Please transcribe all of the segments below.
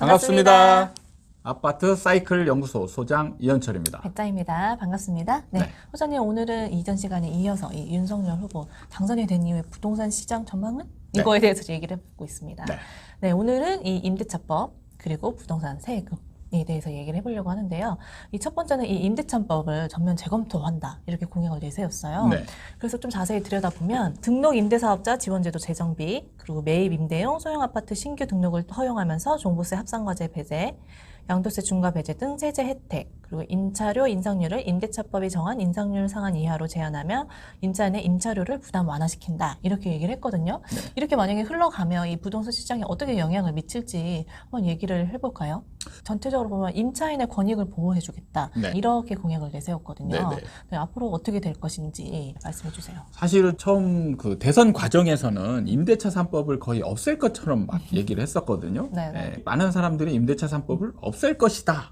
반갑습니다. 아파트 사이클 연구소 소장 이현철입니다. 배짜입니다. 반갑습니다. 네, 네. 소장님 오늘은 이전 시간에 이어서 이 윤석열 후보 당선이 된 이후에 부동산 시장 전망은? 네. 이거에 대해서 얘기를 해보고 있습니다. 네. 네, 오늘은 이 임대차법 그리고 부동산 세금에 대해서 얘기를 해보려고 하는데요. 이 첫 번째는 이 임대차법을 전면 재검토한다 이렇게 공약을 내세웠어요. 네. 그래서 좀 자세히 들여다보면 등록 임대사업자 지원제도 재정비 그리고 매입 임대용 소형 아파트 신규 등록을 허용하면서 종부세 합산과세 배제 양도세 중과 배제 등 세제 혜택, 그리고 임차료 인상률을 임대차법이 정한 인상률 상한 이하로 제한하며 임차 내 임차료를 부담 완화시킨다. 이렇게 얘기를 했거든요. 네. 이렇게 만약에 흘러가면 이 부동산 시장에 어떻게 영향을 미칠지 한번 얘기를 해볼까요? 전체적으로 보면 임차인의 권익을 보호해주겠다. 네. 이렇게 공약을 내세웠거든요. 네, 네. 네, 앞으로 어떻게 될 것인지 말씀해 주세요. 사실은 처음 그 대선 과정에서는 임대차 3법을 거의 없앨 것처럼 막 얘기를 했었거든요. 네, 네. 네, 많은 사람들이 임대차 3법을 없앨 것이다.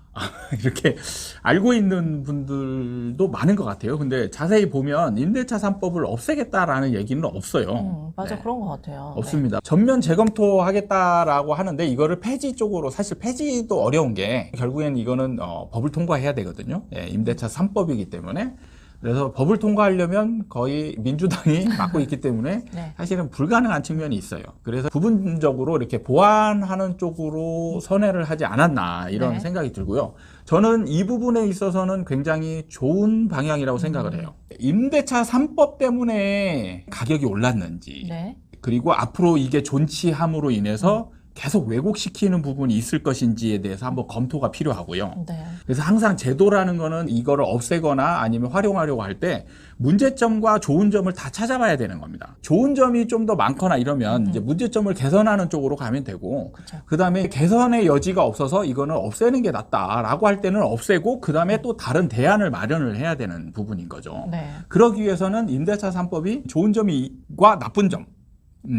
이렇게 알고 있는 분들도 많은 것 같아요. 근데 자세히 보면 임대차 3법을 없애겠다라는 얘기는 없어요. 맞아, 네. 그런 것 같아요. 없습니다. 전면 재검토하겠다라고 하는데 이거를 폐지 쪽으로 사실 폐지도 어려운 게 결국엔 이거는 법을 통과해야 되거든요. 예, 임대차 3법이기 때문에. 그래서 법을 통과하려면 거의 민주당이 맡고 있기 때문에 네. 사실은 불가능한 측면이 있어요. 그래서 부분적으로 이렇게 보완하는 쪽으로 선회를 하지 않았나 이런 네. 생각이 들고요. 저는 이 부분에 있어서는 굉장히 좋은 방향이라고 생각을 해요. 임대차 3법 때문에 가격이 올랐는지 네. 그리고 앞으로 이게 존치함으로 인해서 계속 왜곡시키는 부분이 있을 것인지에 대해서 한번 검토가 필요하고요. 네. 그래서 항상 제도라는 거는 이거를 없애거나 아니면 활용하려고 할 때 문제점과 좋은 점을 다 찾아봐야 되는 겁니다. 좋은 점이 좀 더 많거나 이러면 이제 문제점을 개선하는 쪽으로 가면 되고, 그쵸. 그 다음에 개선의 여지가 없어서 이거는 없애는 게 낫다라고 할 때는 없애고, 그 다음에 또 다른 대안을 마련을 해야 되는 부분인 거죠. 네. 그러기 위해서는 임대차 3법이 좋은 점과 나쁜 점,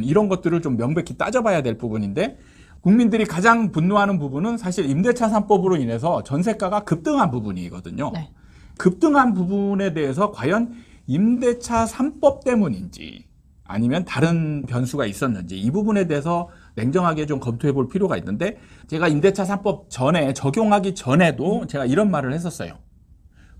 이런 것들을 좀 명백히 따져봐야 될 부분인데, 국민들이 가장 분노하는 부분은 사실 임대차 3법으로 인해서 전세가가 급등한 부분이거든요. 네. 급등한 부분에 대해서 과연 임대차 3법 때문인지 아니면 다른 변수가 있었는지 이 부분에 대해서 냉정하게 좀 검토해 볼 필요가 있는데, 제가 임대차 3법 전에 적용하기 전에도 제가 이런 말을 했었어요.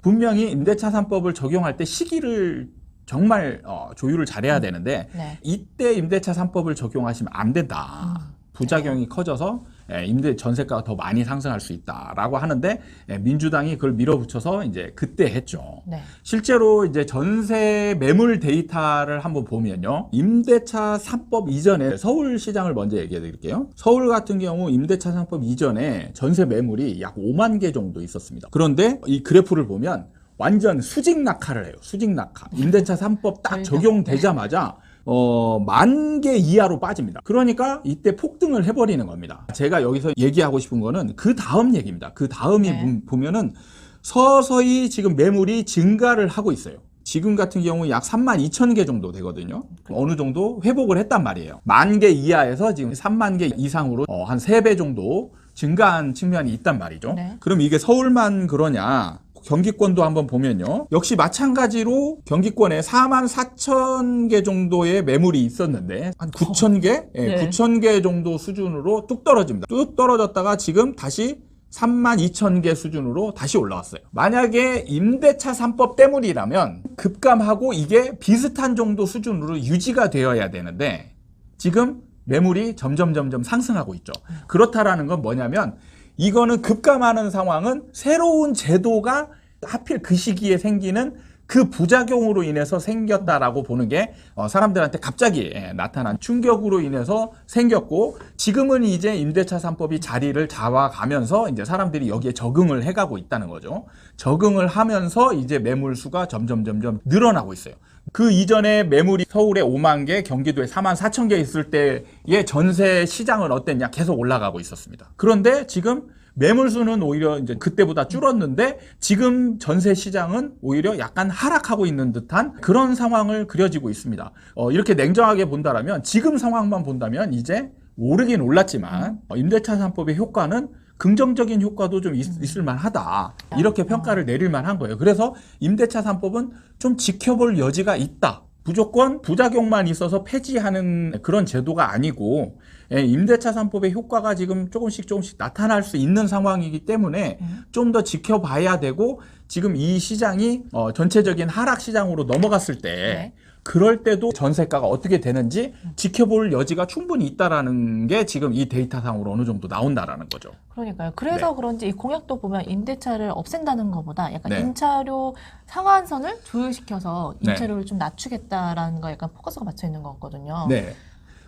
분명히 임대차 3법을 적용할 때 시기를 정말 조율을 잘해야 되는데 네. 이때 임대차 3법을 적용하시면 안 된다. 부작용이 커져서 임대 전세가가 더 많이 상승할 수 있다라고 하는데 민주당이 그걸 밀어붙여서 이제 그때 했죠. 네. 실제로 이제 전세 매물 데이터를 한번 보면요. 임대차 3법 이전에 서울시장을 먼저 얘기해 드릴게요. 서울 같은 경우 임대차 3법 이전에 전세 매물이 약 5만 개 정도 있었습니다. 그런데 이 그래프를 보면 완전 수직 낙하를 해요. 수직 낙하. 임대차 3법 딱 적용되자마자 10,000개 이하로 빠집니다. 그러니까 이때 폭등을 해버리는 겁니다. 제가 여기서 얘기하고 싶은 거는 그 다음 얘기입니다. 그 다음이 네. 보면은 서서히 지금 매물이 증가를 하고 있어요. 지금 같은 경우 약 32,000개 정도 되거든요. 어느 정도 회복을 했단 말이에요. 10,000개 이하에서 지금 30,000개 이상으로 한 3배 정도 증가한 측면이 있단 말이죠. 네. 그럼 이게 서울만 그러냐? 경기권도 한번 보면요. 역시 마찬가지로 경기권에 44,000개 정도의 매물이 있었는데 한 9,000개? 네. 9,000개 정도 수준으로 뚝 떨어집니다. 뚝 떨어졌다가 지금 다시 32,000개 수준으로 다시 올라왔어요. 만약에 임대차 3법 때문이라면 급감하고 이게 비슷한 정도 수준으로 유지가 되어야 되는데 지금 매물이 점점 상승하고 있죠. 그렇다라는 건 뭐냐면 이거는 급감하는 상황은 새로운 제도가 하필 그 시기에 생기는 그 부작용으로 인해서 생겼다라고 보는 게 사람들한테 갑자기 나타난 충격으로 인해서 생겼고, 지금은 이제 임대차 3법이 자리를 잡아가면서 이제 사람들이 여기에 적응을 해가고 있다는 거죠. 적응을 하면서 이제 매물 수가 점점 늘어나고 있어요. 그 이전에 매물이 서울에 5만 개, 경기도에 44,000개 있을 때의 전세 시장은 어땠냐? 계속 올라가고 있었습니다. 그런데 지금 매물 수는 오히려 이제 그때보다 줄었는데 지금 전세 시장은 오히려 약간 하락하고 있는 듯한 그런 상황을 그려지고 있습니다. 이렇게 냉정하게 본다라면 지금 상황만 본다면 이제 오르긴 올랐지만 임대차 3법의 효과는 긍정적인 효과도 좀 있을 만하다. 이렇게 평가를 내릴 만한 거예요. 그래서 임대차 3법은 좀 지켜볼 여지가 있다. 무조건 부작용만 있어서 폐지하는 그런 제도가 아니고 임대차 3법의 효과가 지금 조금씩 나타날 수 있는 상황이기 때문에 좀 더 지켜봐야 되고 지금 이 시장이 전체적인 하락 시장으로 넘어갔을 때 네. 그럴 때도 전세가가 어떻게 되는지 지켜볼 여지가 충분히 있다라는 게 지금 이 데이터상으로 어느 정도 나온다라는 거죠. 그러니까요. 그래서 그런지 이 공약도 보면 임대차를 없앤다는 것보다 약간 네. 임차료 상한선을 조율시켜서 네. 임차료를 좀 낮추겠다라는 거 약간 포커스가 맞춰 있는 것 같거든요. 네.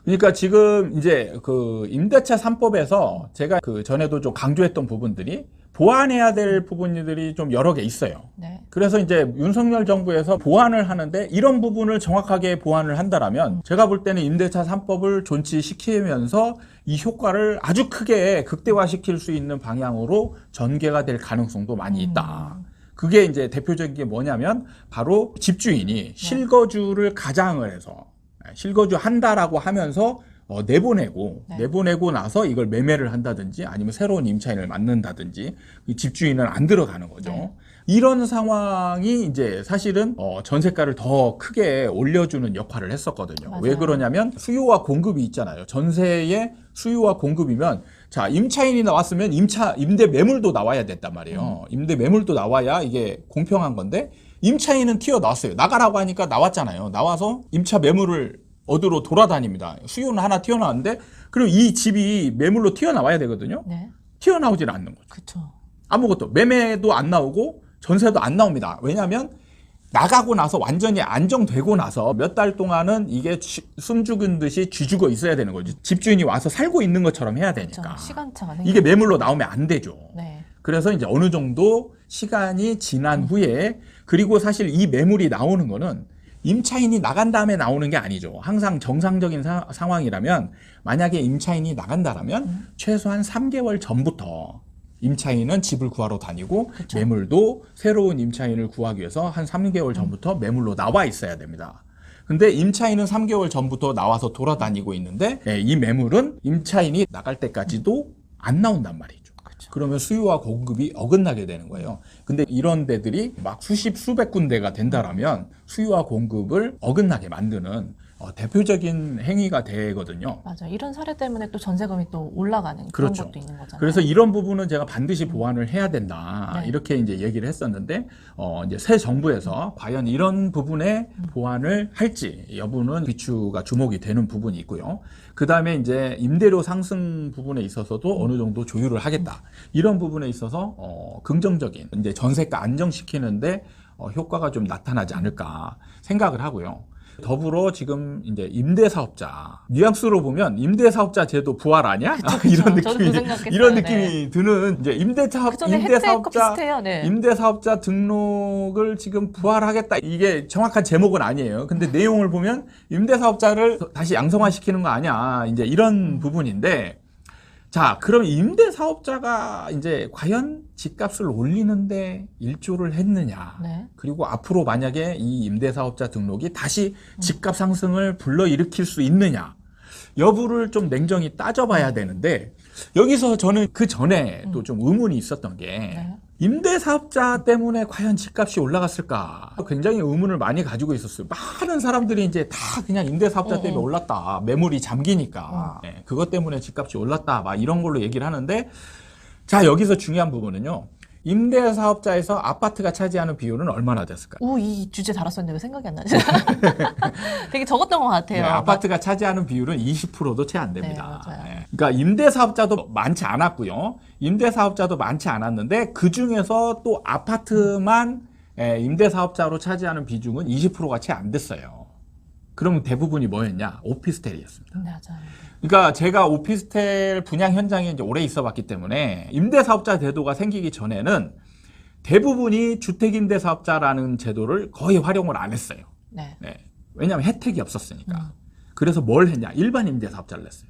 그러니까 지금 이제 그 임대차 3법에서 제가 그 전에도 좀 강조했던 부분들이 보완해야 될 부분들이 좀 여러 개 있어요. 네. 그래서 이제 윤석열 정부에서 보완을 하는데 이런 부분을 정확하게 보완을 한다라면 제가 볼 때는 임대차 3법을 존치시키면서 이 효과를 아주 크게 극대화시킬 수 있는 방향으로 전개가 될 가능성도 많이 있다. 그게 이제 대표적인 게 뭐냐면 바로 집주인이 실거주를 가장을 해서 실거주 한다라고 하면서 내보내고 나서 이걸 매매를 한다든지 아니면 새로운 임차인을 만든다든지 이 집주인은 안 들어가는 거죠. 네. 이런 상황이 이제 사실은 전세가를 더 크게 올려주는 역할을 했었거든요. 맞아요. 왜 그러냐면 수요와 공급이 있잖아요. 전세의 수요와 공급이면 자 임차인이 나왔으면 임대 매물도 나와야 됐단 말이에요. 임대 매물도 나와야 이게 공평한 건데 임차인은 튀어나왔어요. 나가라고 하니까 나왔잖아요. 나와서 임차 매물을 얻으러 돌아다닙니다. 수요는 하나 튀어나왔는데 그럼 이 집이 매물로 튀어나와야 되거든요. 네. 튀어나오질 않는 거죠. 그렇죠. 아무것도 매매도 안 나오고 전세도 안 나옵니다. 왜냐하면 나가고 나서 완전히 안정되고 나서 몇 달 동안은 이게 숨죽은 듯이 쥐죽어 있어야 되는 거죠. 집주인이 와서 살고 있는 것처럼 해야 되니까. 그렇죠. 시간차가 이게 매물로 나오면 안 되죠. 네. 그래서 이제 어느 정도 시간이 지난 후에 그리고 사실 이 매물이 나오는 거는 임차인이 나간 다음에 나오는 게 아니죠. 항상 정상적인 상황이라면 만약에 임차인이 나간다라면 최소한 3개월 전부터 임차인은 집을 구하러 다니고 그쵸. 매물도 새로운 임차인을 구하기 위해서 한 3개월 전부터 매물로 나와 있어야 됩니다. 근데 임차인은 3개월 전부터 나와서 돌아다니고 있는데 이 매물은 임차인이 나갈 때까지도 안 나온단 말이죠. 그러면 수요와 공급이 어긋나게 되는 거예요. 근데 이런 데들이 막 수백 군데가 된다라면 수요와 공급을 어긋나게 만드는 대표적인 행위가 되거든요. 맞아. 이런 사례 때문에 또 전세금이 또 올라가는 그런 그렇죠. 것도 있는 거잖아요. 그래서 이런 부분은 제가 반드시 보완을 해야 된다. 네. 이렇게 이제 얘기를 했었는데, 이제 새 정부에서 과연 이런 부분에 보완을 할지 여부는 비추가 주목이 되는 부분이 있고요. 그 다음에 이제 임대료 상승 부분에 있어서도 어느 정도 조율을 하겠다. 이런 부분에 있어서 긍정적인 이제 전세가 안정시키는데 효과가 좀 나타나지 않을까 생각을 하고요. 더불어 지금 이제 임대사업자 뉘앙스로 보면 임대사업자 제도 부활 아니야? 그쵸. 이런 저도 느낌이 그 생각했어요. 이런 네. 느낌이 드는 이제 그전에 혜택과 비슷해요. 네. 임대사업자 등록을 지금 부활하겠다. 이게 정확한 제목은 아니에요. 근데 내용을 보면 임대사업자를 다시 양성화시키는 거 아니야. 이제 이런 부분인데 자, 그럼 임대사업자가 이제 과연 집값을 올리는데 일조를 했느냐. 네. 그리고 앞으로 만약에 이 임대사업자 등록이 다시 집값 상승을 불러일으킬 수 있느냐. 여부를 좀 냉정히 따져봐야 되는데 여기서 저는 그 전에 또 좀 의문이 있었던 게 네. 임대사업자 때문에 과연 집값이 올라갔을까? 굉장히 의문을 많이 가지고 있었어요. 많은 사람들이 이제 다 그냥 임대사업자 때문에 올랐다. 매물이 잠기니까. 네, 그것 때문에 집값이 올랐다. 막 이런 걸로 얘기를 하는데 자, 여기서 중요한 부분은요. 임대사업자에서 아파트가 차지하는 비율은 얼마나 됐을까요? 오, 이 주제 다뤘었는데 왜 생각이 안 나지? 되게 적었던 것 같아요. 네, 아파트가 차지하는 비율은 20%도 채 안 됩니다. 네, 맞아요. 네. 그러니까 임대사업자도 많지 않았고요. 임대사업자도 많지 않았는데 그 중에서 또 아파트만 임대사업자로 차지하는 비중은 20%가 채 안 됐어요. 그러면 대부분이 뭐였냐? 오피스텔이었습니다. 네, 맞아요. 그러니까 제가 오피스텔 분양 현장에 이제 오래 있어봤기 때문에 임대사업자 제도가 생기기 전에는 대부분이 주택임대사업자라는 제도를 거의 활용을 안 했어요. 네. 네. 왜냐하면 혜택이 없었으니까. 그래서 뭘 했냐? 일반 임대사업자를 냈어요.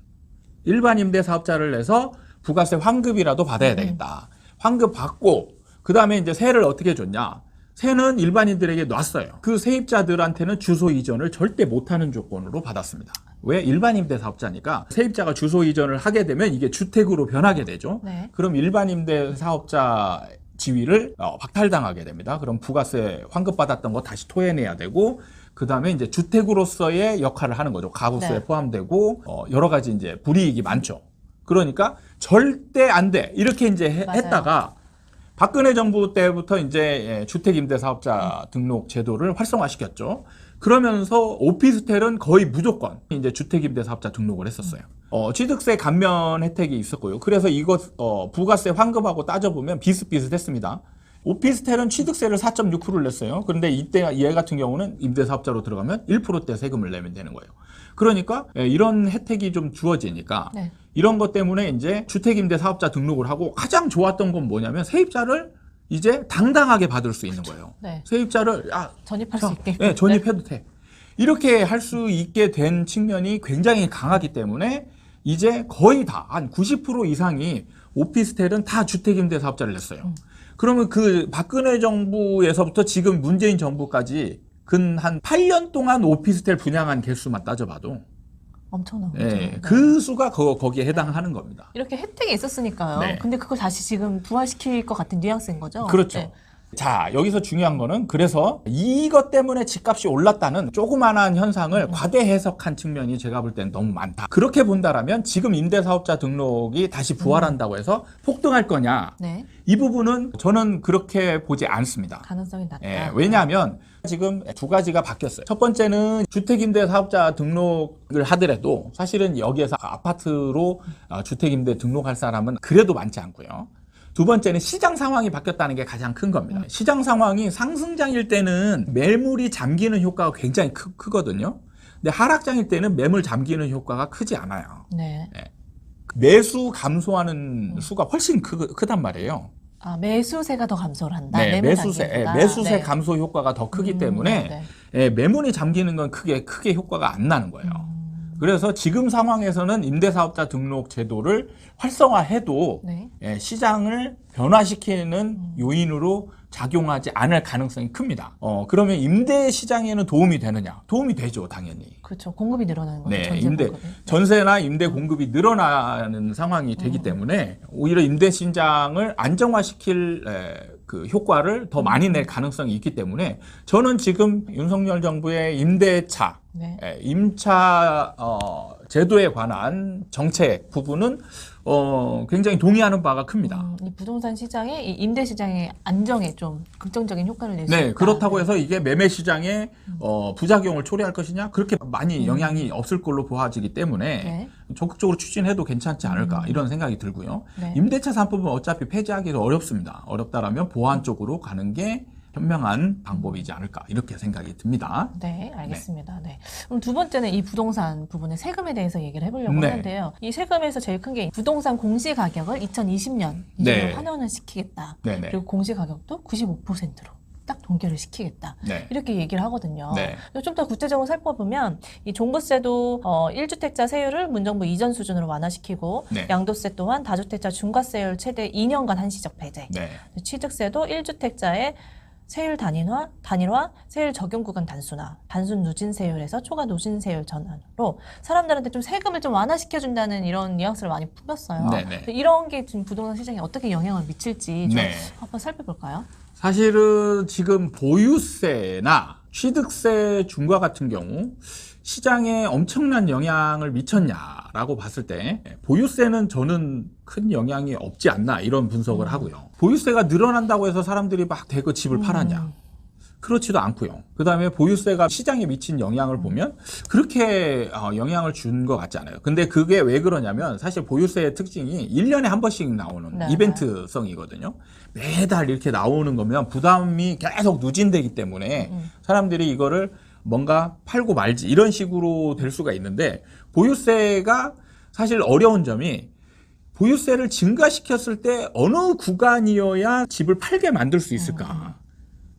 일반 임대사업자를 내서 부가세 환급이라도 받아야 되겠다. 환급 받고 그 다음에 이제 세를 어떻게 줬냐? 세는 일반인들에게 놨어요. 그 세입자들한테는 주소 이전을 절대 못하는 조건으로 받았습니다. 왜? 일반 임대사업자니까 세입자가 주소 이전을 하게 되면 이게 주택으로 변하게 되죠. 네. 그럼 일반 임대사업자 지위를 박탈당하게 됩니다. 그럼 부가세 환급받았던 거 다시 토해내야 되고 그다음에 이제 주택으로서의 역할을 하는 거죠. 가구수에 네. 포함되고 여러 가지 이제 불이익이 많죠. 그러니까 절대 안 돼. 이렇게 이제 맞아요. 했다가 박근혜 정부 때부터 이제 주택임대사업자 등록 제도를 활성화시켰죠. 그러면서 오피스텔은 거의 무조건 이제 주택임대사업자 등록을 했었어요. 취득세 감면 혜택이 있었고요. 그래서 이것 부가세 환급하고 따져보면 비슷비슷했습니다. 오피스텔은 취득세를 4.6%를 냈어요. 그런데 이때 얘 같은 경우는 임대사업자로 들어가면 1%대 세금을 내면 되는 거예요. 그러니까 이런 혜택이 좀 주어지니까 네. 이런 것 때문에 이제 주택임대사업자 등록을 하고 가장 좋았던 건 뭐냐면 세입자를 이제 당당하게 받을 수 있는 거예요. 네. 세입자를 전입할 수 있게. 네, 전입해도 돼. 이렇게 할 수 있게 된 측면이 굉장히 강하기 때문에 이제 거의 다 한 90% 이상이 오피스텔은 다 주택임대사업자를 냈어요. 그러면 그 박근혜 정부에서부터 지금 문재인 정부까지 근 한 8년 동안 오피스텔 분양한 개수만 따져봐도 엄청난 거죠. 예, 네. 그 수가 거기에 해당하는 겁니다. 이렇게 혜택이 있었으니까요. 네. 근데 그걸 다시 지금 부활시킬 것 같은 뉘앙스인 거죠? 그렇죠. 네. 자, 여기서 중요한 거는 그래서 이것 때문에 집값이 올랐다는 조그만한 현상을 과대 해석한 측면이 제가 볼 때는 너무 많다. 그렇게 본다라면 지금 임대사업자 등록이 다시 부활한다고 해서 폭등할 거냐? 네. 이 부분은 저는 그렇게 보지 않습니다. 가능성이 낮다. 예, 왜냐하면 지금 두 가지가 바뀌었어요. 첫 번째는 주택임대사업자 등록을 하더라도 사실은 여기에서 아파트로 주택임대 등록할 사람은 그래도 많지 않고요. 두 번째는 시장 상황이 바뀌었다는 게 가장 큰 겁니다. 시장 상황이 상승장일 때는 매물이 잠기는 효과가 굉장히 크거든요. 근데 하락장일 때는 매물 잠기는 효과가 크지 않아요. 네. 매수 감소하는 수가 훨씬 크단 말이에요. 매수세가 더 감소를 한다. 네, 매수세, 단계보다. 매수세 네. 감소 효과가 더 크기 때문에 네. 매물이 잠기는 건 크게 효과가 안 나는 거예요. 그래서 지금 상황에서는 임대사업자 등록 제도를 활성화해도 네. 시장을 변화시키는 요인으로 작용하지 않을 가능성이 큽니다. 그러면 임대 시장에는 도움이 되느냐? 도움이 되죠, 당연히. 그렇죠. 공급이 늘어나는 거죠. 네, 전세 공급이. 전세나 임대 공급이 늘어나는 상황이 되기 때문에 오히려 임대 시장을 안정화시킬 그 효과를 더 많이 낼 가능성이 있기 때문에 저는 지금 윤석열 정부의 임대차, 네. 임차 제도에 관한 정책 부분은 굉장히 동의하는 바가 큽니다. 이 부동산 시장에 이 임대 시장의 안정에 좀 긍정적인 효과를 낼 수 있다. 네, 그렇다고 해서 이게 매매 시장에 부작용을 초래할 것이냐? 그렇게 많이 영향이 없을 걸로 보아지기 때문에 네. 적극적으로 추진해도 괜찮지 않을까 이런 생각이 들고요. 네. 임대차 3법은 어차피 폐지하기도 어렵습니다. 어렵다라면 보완 쪽으로 가는 게 현명한 방법이지 않을까 이렇게 생각이 듭니다. 네, 알겠습니다. 네. 그럼 두 번째는 이 부동산 부분의 세금에 대해서 얘기를 해보려고 네. 하는데요. 이 세금에서 제일 큰 게 부동산 공시가격을 2020년 네. 환원을 시키겠다. 네네. 그리고 공시가격도 95%로 딱 동결을 시키겠다. 네. 이렇게 얘기를 하거든요. 네. 좀 더 구체적으로 살펴보면 이 종부세도 1주택자 세율을 문정부 이전 수준으로 완화시키고 네. 양도세 또한 다주택자 중과세율 최대 2년간 한시적 배제. 네. 취득세도 1주택자의 세율 단일화, 세율 적용 구간 단순화, 단순 누진세율에서 초과 누진세율 전환으로 사람들한테 좀 세금을 좀 완화시켜준다는 이런 뉘앙스를 많이 품었어요. 네네. 이런 게 지금 부동산 시장에 어떻게 영향을 미칠지 좀 네. 한번 살펴볼까요? 사실은 지금 보유세나 취득세 중과 같은 경우 시장에 엄청난 영향을 미쳤냐라고 봤을 때 보유세는 저는 큰 영향이 없지 않나 이런 분석을 하고요. 보유세가 늘어난다고 해서 사람들이 막 대거 집을 팔았냐? 그렇지도 않고요. 그다음에 보유세가 시장에 미친 영향을 보면 그렇게 영향을 준 것 같지 않아요. 근데 그게 왜 그러냐면 사실 보유세의 특징이 1년에 한 번씩 나오는 네. 이벤트성이거든요. 매달 이렇게 나오는 거면 부담이 계속 누진되기 때문에 사람들이 이거를 뭔가 팔고 말지 이런 식으로 될 수가 있는데 보유세가 사실 어려운 점이 보유세를 증가시켰을 때 어느 구간이어야 집을 팔게 만들 수 있을까?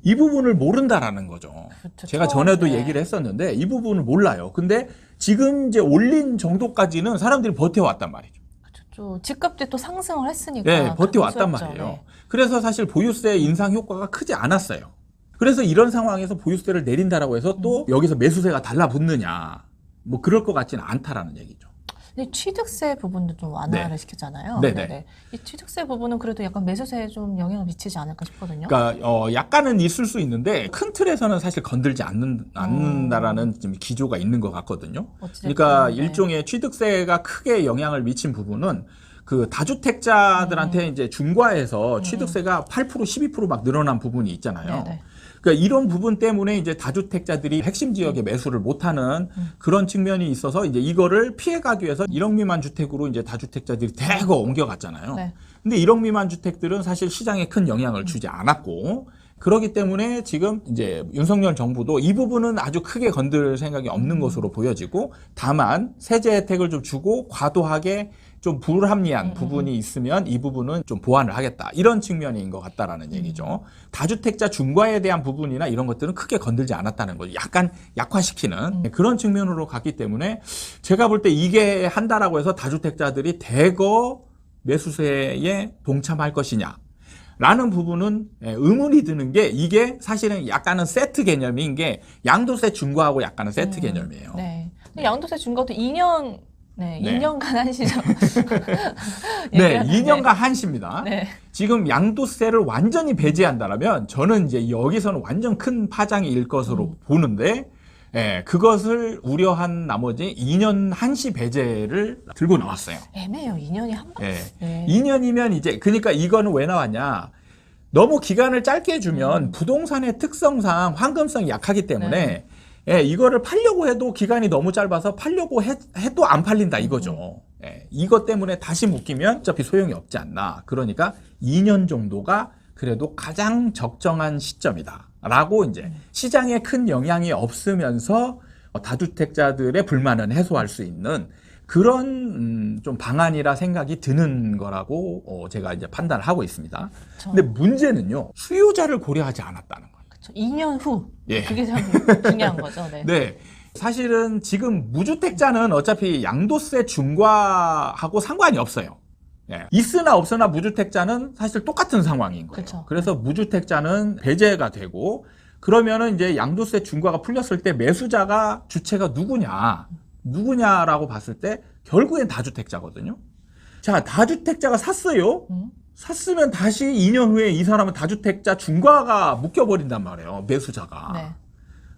이 부분을 모른다라는 거죠. 그렇죠. 제가 전에도 네. 얘기를 했었는데 이 부분을 몰라요. 근데 지금 이제 올린 정도까지는 사람들이 버텨왔단 말이죠. 그렇죠. 집값도 또 상승을 했으니까. 네, 버텨왔단 감소했죠. 말이에요. 네. 그래서 사실 보유세 인상 효과가 크지 않았어요. 그래서 이런 상황에서 보유세를 내린다라고 해서 또 여기서 매수세가 달라붙느냐. 뭐 그럴 것 같지는 않다라는 얘기죠. 근데 취득세 부분도 좀 완화를 네. 시켰잖아요. 네네. 네네. 이 취득세 부분은 그래도 약간 매수세에 좀 영향을 미치지 않을까 싶거든요. 그러니까 약간은 있을 수 있는데 큰 틀에서는 사실 건들지 않는다라는 좀 기조가 있는 것 같거든요. 어찌됐든, 그러니까 네. 일종의 취득세가 크게 영향을 미친 부분은 그 다주택자들한테 이제 중과해서 취득세가 8% 12%막 늘어난 부분이 있잖아요. 네네. 그러니까 이런 부분 때문에 이제 다주택자들이 핵심 지역에 매수를 못하는 그런 측면이 있어서 이제 이거를 피해가기 위해서 1억 미만 주택으로 이제 다주택자들이 대거 옮겨갔잖아요. 네. 근데 1억 미만 주택들은 사실 시장에 큰 영향을 주지 않았고 그렇기 때문에 지금 이제 윤석열 정부도 이 부분은 아주 크게 건들 생각이 없는 것으로 보여지고 다만 세제 혜택을 좀 주고 과도하게 좀 불합리한 부분이 있으면 이 부분은 좀 보완을 하겠다. 이런 측면인 것 같다라는 얘기죠. 다주택자 중과에 대한 부분이나 이런 것들은 크게 건들지 않았다는 거죠. 약간 약화시키는 그런 측면으로 갔기 때문에 제가 볼 때 이게 한다라고 해서 다주택자들이 대거 매수세에 동참할 것이냐. 라는 부분은 의문이 드는 게 이게 사실은 약간은 세트 개념인 게 양도세 중과하고 약간은 세트 개념이에요. 네. 근데 양도세 중과도 2년, 네, 네. 2년간 한시죠. 네, 2년간 한시입니다. 네. 지금 양도세를 완전히 배제한다면 저는 이제 여기서는 완전 큰 파장이 일 것으로 보는데 그것을 우려한 나머지 2년 한시 배제를 들고 나왔어요. 애매해요. 2년이 한 번. 네. 2년이면 이제 그러니까 이거는 왜 나왔냐? 너무 기간을 짧게 주면 부동산의 특성상 황금성이 약하기 때문에 이거를 팔려고 해도 기간이 너무 짧아서 팔려고 해도 안 팔린다 이거죠. 이것 때문에 다시 묶이면 어차피 소용이 없지 않나. 그러니까 2년 정도가 그래도 가장 적정한 시점이다. 라고 이제 시장에 큰 영향이 없으면서 다주택자들의 불만은 해소할 수 있는 그런 좀 방안이라 생각이 드는 거라고 제가 이제 판단을 하고 있습니다. 근데 문제는요, 수요자를 고려하지 않았다는 거예요. 그렇죠. 2년 후. 예. 그게 참 중요한 거죠. 네. 네. 사실은 지금 무주택자는 어차피 양도세 중과하고 상관이 없어요. 있으나 없으나 무주택자는 사실 똑같은 상황인 거예요. 그쵸. 그래서 무주택자는 배제가 되고 그러면은 이제 양도세 중과가 풀렸을 때 매수자가 주체가 누구냐라고 봤을 때 결국엔 다주택자거든요. 자, 다주택자가 샀어요. 샀으면 다시 2년 후에 이 사람은 다주택자 중과가 묶여버린단 말이에요. 매수자가. 네.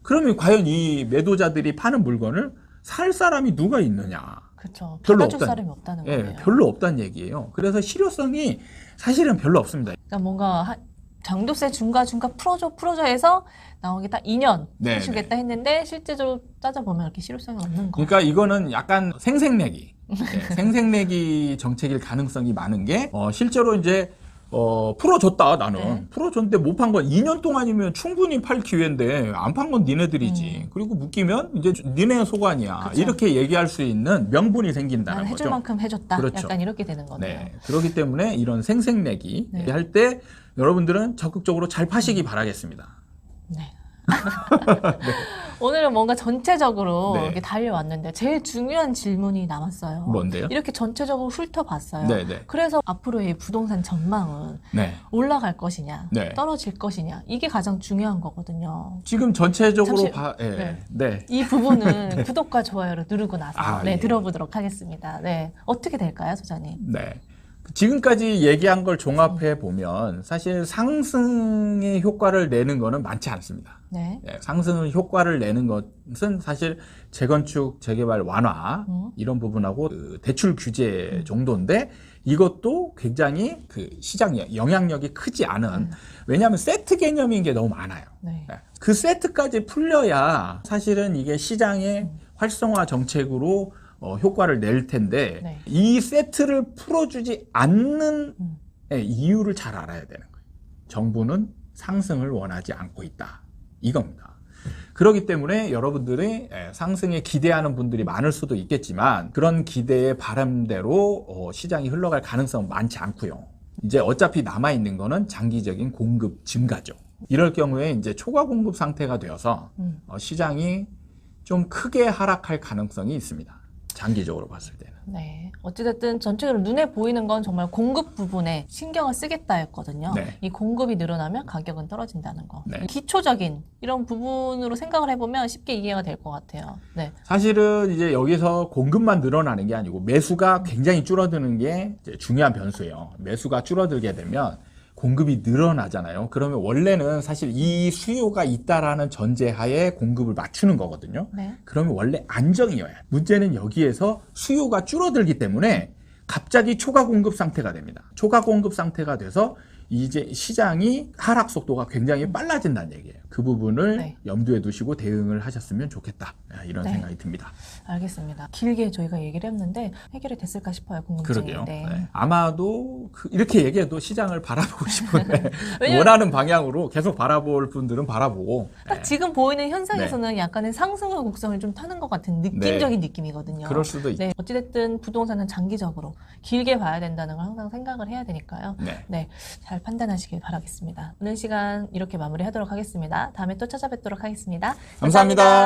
그러면 과연 이 매도자들이 파는 물건을 살 사람이 누가 있느냐? 그렇죠. 별로 받아줄 없다는- 사람이 없다는 거예요. 별로 없다는 얘기예요. 그래서 실효성이 사실은 별로 없습니다. 그러니까 뭔가 양도세 중과 풀어줘 해서 나온 게 딱 2년 네, 해주겠다 했는데 실제적으로 따져보면 이렇게 실효성이 없는 거예요. 그러니까 이거는 약간 생색내기, 생색내기 정책일 가능성이 많은 게 실제로 이제 풀어줬다 나는 풀어줬는데 못 판 건 2년 동안이면 충분히 팔 기회인데 안 판 건 니네들이지. 그리고 묶이면 이제 니네 소관이야. 그쵸. 이렇게 얘기할 수 있는 명분이 난 생긴다는 해줄 거죠. 만큼 해줬다. 그렇죠. 약간 이렇게 되는 거네요. 네. 그렇기 때문에 이런 생색내기 네. 할 때 여러분들은 적극적으로 잘 파시기 바라겠습니다. 네. 오늘은 뭔가 전체적으로 네. 이렇게 달려왔는데 제일 중요한 질문이 남았어요. 뭔데요? 이렇게 전체적으로 훑어봤어요. 네네. 그래서 앞으로의 부동산 전망은 네. 올라갈 것이냐, 네. 떨어질 것이냐 이게 가장 중요한 거거든요. 지금 전체적으로 잠시- 네. 네. 이 부분은 구독과 좋아요를 누르고 나서 예. 들어보도록 하겠습니다. 네, 어떻게 될까요, 소장님? 네. 지금까지 얘기한 걸 종합해 보면 사실 상승의 효과를 내는 거는 많지 않습니다. 네, 상승의 효과를 내는 것은 사실 재건축, 재개발 완화 이런 부분하고 그 대출 규제 정도인데 이것도 굉장히 그 시장 영향력이 크지 않은 왜냐하면 세트 개념인 게 너무 많아요. 네, 그 세트까지 풀려야 사실은 이게 시장의 활성화 정책으로 효과를 낼 텐데 네. 이 세트를 풀어주지 않는 이유를 잘 알아야 되는 거예요. 정부는 상승을 원하지 않고 있다. 이겁니다. 그렇기 때문에 여러분들이 상승에 기대하는 분들이 많을 수도 있겠지만 그런 기대의 바람대로 시장이 흘러갈 가능성은 많지 않고요. 이제 어차피 남아있는 거는 장기적인 공급 증가죠. 이럴 경우에 이제 초과 공급 상태가 되어서 시장이 좀 크게 하락할 가능성이 있습니다. 장기적으로 봤을 때는. 네. 어찌됐든 전체적으로 눈에 보이는 건 정말 공급 부분에 신경을 쓰겠다였거든요. 네. 이 공급이 늘어나면 가격은 떨어진다는 거. 네. 기초적인 이런 부분으로 생각을 해보면 쉽게 이해가 될 것 같아요. 네. 사실은 이제 여기서 공급만 늘어나는 게 아니고 매수가 굉장히 줄어드는 게 이제 중요한 변수예요. 매수가 줄어들게 되면 공급이 늘어나잖아요. 그러면 원래는 사실 이 수요가 있다라는 전제하에 공급을 맞추는 거거든요. 네. 그러면 원래 안정이어야 해요. 문제는 여기에서 수요가 줄어들기 때문에 갑자기 초과 공급 상태가 됩니다. 초과 공급 상태가 돼서 이제 시장이 하락 속도가 굉장히 빨라진다는 얘기예요. 그 부분을 네. 염두에 두시고 대응을 하셨으면 좋겠다. 이런 네. 생각이 듭니다. 알겠습니다. 길게 저희가 얘기를 했는데 해결이 됐을까 싶어요. 궁금증이. 그러게요. 네. 네. 아마도 이렇게 얘기해도 시장을 바라보고 싶은데 왜냐면- 원하는 방향으로 계속 바라볼 분들은 바라보고 딱 지금 보이는 현상에서는 약간의 상승의 곡선을 좀 타는 것 같은 느낌적인 느낌이거든요. 그럴 수도 있죠. 네, 어찌됐든 부동산은 장기적으로 길게 봐야 된다는 걸 항상 생각을 해야 되니까요. 네. 네, 잘 판단하시길 바라겠습니다. 오늘 시간 이렇게 마무리하도록 하겠습니다. 다음에 또 찾아뵙도록 하겠습니다. 감사합니다.